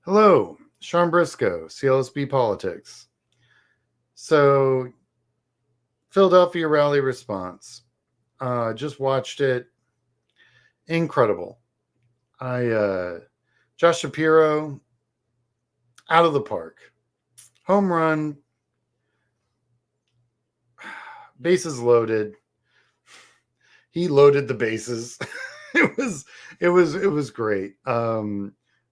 Hello, Sean Briscoe, CLSB Politics. So, Philadelphia rally response. Just watched it. Incredible. Josh Shapiro, out of the park. Home run, bases loaded. He loaded the bases. it was great.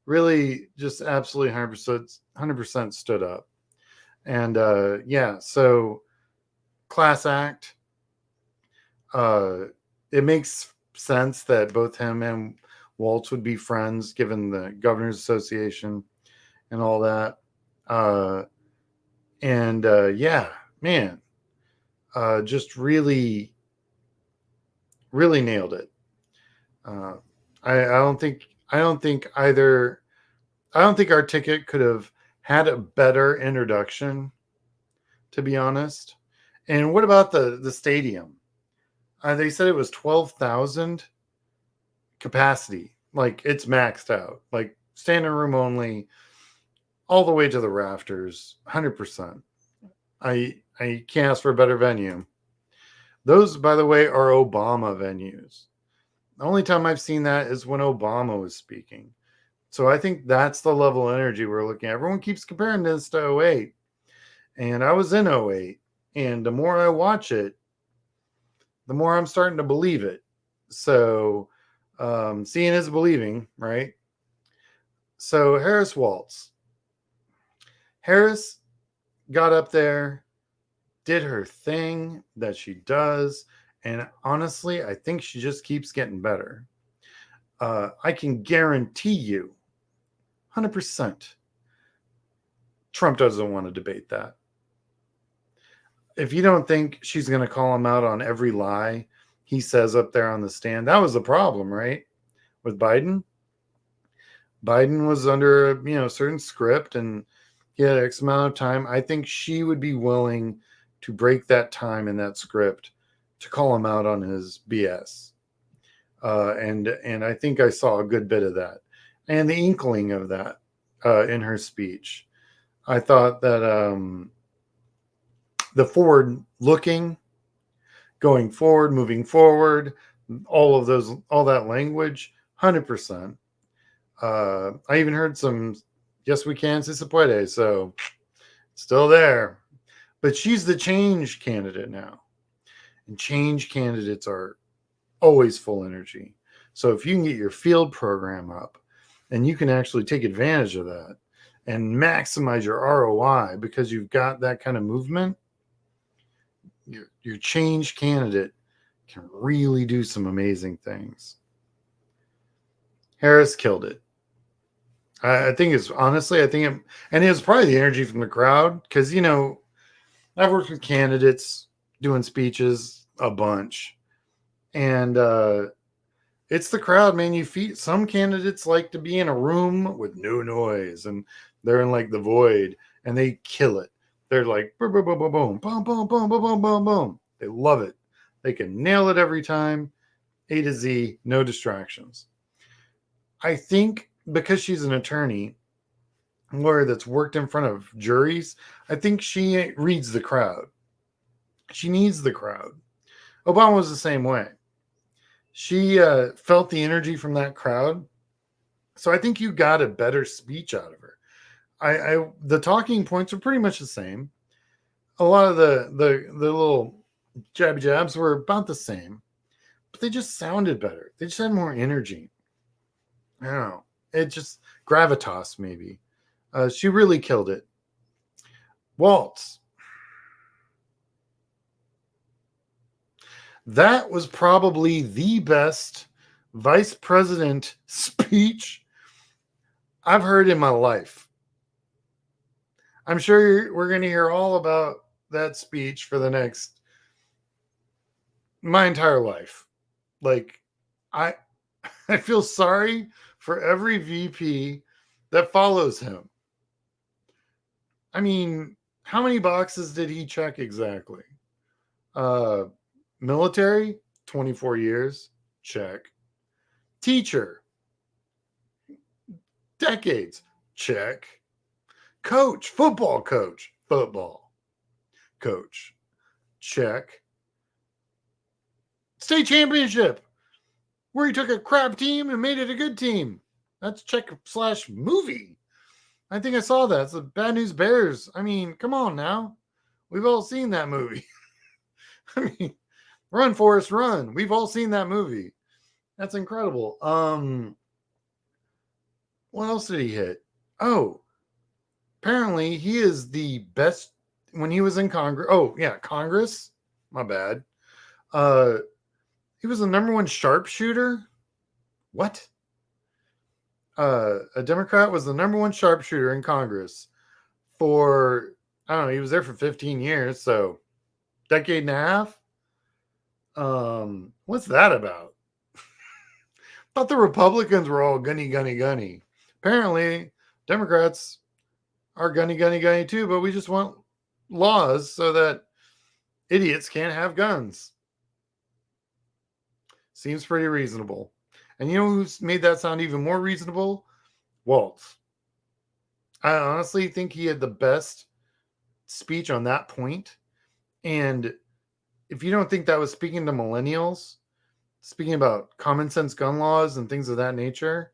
Really, just absolutely 100% stood up. And yeah, so class act. Uh, it makes sense that both him and Waltz would be friends, given the Governors Association and all that. Uh, and yeah, man, just really, really nailed it. Uh, I don't think our ticket could have had a better introduction, to be honest. And what about the stadium? They said it was 12,000 capacity. Like it's maxed out. Like standing room only, all the way to the rafters, 100%. I can't ask for a better venue. Those, by the way, are Obama venues. The only time I've seen that is when Obama was speaking. So I think that's the level of energy we're looking at. Everyone keeps comparing this to '08. And I was in '08. And the more I watch it, the more I'm starting to believe it. So seeing is believing, right? So Harris Waltz. Harris got up there, did her thing that she does. And honestly, I think she just keeps getting better. I can guarantee you, 100%, Trump doesn't want to debate that. If you don't think she's going to call him out on every lie he says up there on the stand, that was the problem, right? With Biden. Biden was under a certain script and he had X amount of time. I think she would be willing to break that time in that script to call him out on his BS. And I think I saw a good bit of that and the inkling of that in her speech. I thought that the forward looking, going forward, moving forward, all that language, 100%. I even heard some, yes, we can, si se puede. So still there. But she's the change candidate now. And change candidates are always full energy. So if you can get your field program up and you can actually take advantage of that and maximize your ROI because you've got that kind of movement, your change candidate can really do some amazing things. Harris killed it. I think it's honestly, and it was probably the energy from the crowd because, I've worked with candidates doing speeches a bunch. And it's the crowd, man. Some candidates like to be in a room with no noise and they're in like the void and they kill it. They're like boom, boom, boom, boom, boom, boom, boom, boom, boom, boom, boom, boom. They love it. They can nail it every time, A to Z, no distractions. I think because she's an attorney, lawyer that's worked in front of juries, I think she reads the crowd. She needs the crowd. Obama was the same way. She felt the energy from that crowd. So I think you got a better speech out of her. The talking points are pretty much the same. A lot of the little jabby jabs were about the same, but they just sounded better. They just had more energy. I don't know. It just gravitas maybe. She really killed it. Waltz. That was probably the best vice president speech I've heard in my life. I'm sure we're going to hear all about that speech for the next my entire life. Like I I feel sorry for every VP that follows him. I mean, how many boxes did he check exactly? Military, 24 years, check. Teacher, decades, Check. Coach, football coach, football coach. Check. State championship, where he took a crap team and made it a good team. That's check/movie. I think I saw that. It's the Bad News Bears. I mean, come on now. We've all seen that movie. I mean, Run, Forrest, Run. We've all seen that movie. That's incredible. What else did he hit? Oh, apparently he is the best when he was in Congress. Oh, yeah, Congress. My bad. He was the number one sharpshooter. What? A Democrat was the number one sharpshooter in Congress for, I don't know, he was there for 15 years, so decade and a half. What's that about? Thought the Republicans were all gunny. Apparently, Democrats are gunny too, but we just want laws so that idiots can't have guns. Seems pretty reasonable. And you know who's made that sound even more reasonable? Walz. I honestly think he had the best speech on that point. And if you don't think that was speaking to millennials, speaking about common sense gun laws and things of that nature,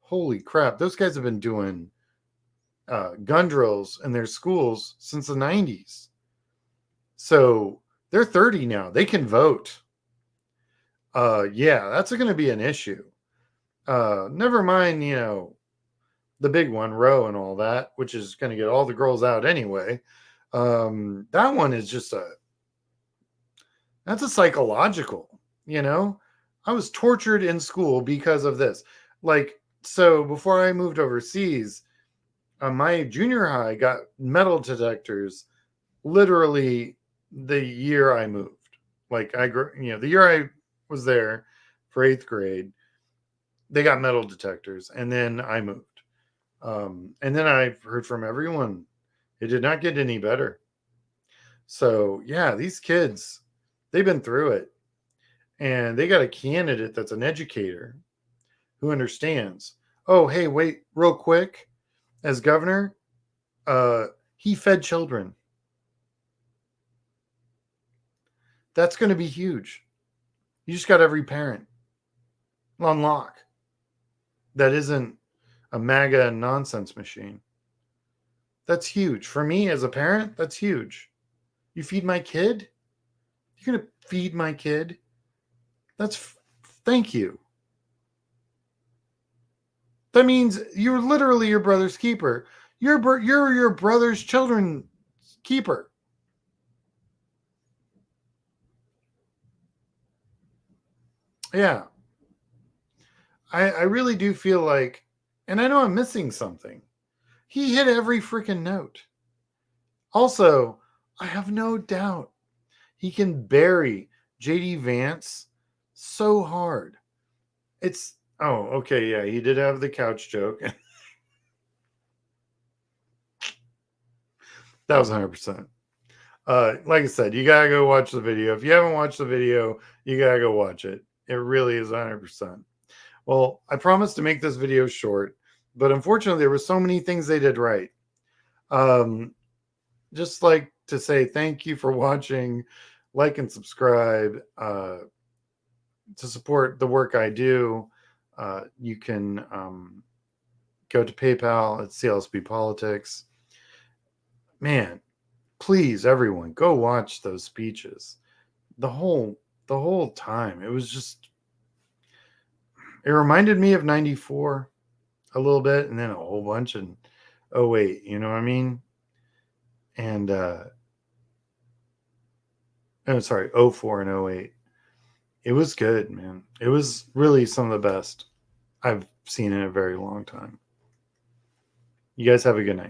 holy crap, those guys have been doing gun drills in their schools since the 90s. So they're 30 now. They can vote. Yeah, that's going to be an issue. Never mind, the big one, Roe and all that, which is going to get all the girls out anyway. That one is just that's a psychological, I was tortured in school because of this. So before I moved overseas, my junior high got metal detectors literally the year I moved. The year I was there for 8th grade, they got metal detectors, and then I moved. And then I've heard from everyone, it did not get any better. So yeah, these kids, they've been through it, and they got a candidate that's an educator who understands. Oh, hey, wait, real quick. As governor, he fed children. That's going to be huge. You just got every parent on lock. That isn't a MAGA nonsense machine. That's huge. For me as a parent, that's huge. You feed my kid? You're going to feed my kid? Thank you. That means you're literally your brother's keeper. You're your brother's children's keeper. Yeah. I really do feel like, and I know I'm missing something. He hit every freaking note. Also, I have no doubt he can bury JD Vance so hard. Okay, yeah, he did have the couch joke. That was 100%. Like I said, you gotta go watch the video. If you haven't watched the video, you gotta go watch it. It really is 100%. Well, I promised to make this video short, but unfortunately, there were so many things they did right. Just like to say thank you for watching, like and subscribe. To support the work I do, you can go to PayPal at CLSP Politics. Man, please, everyone, go watch those speeches. The whole time, it was just. It reminded me of '94 a little bit, and then a whole bunch in 08. You know what I mean? And sorry, 04 and 08. It was good, man. It was really some of the best I've seen in a very long time. You guys have a good night.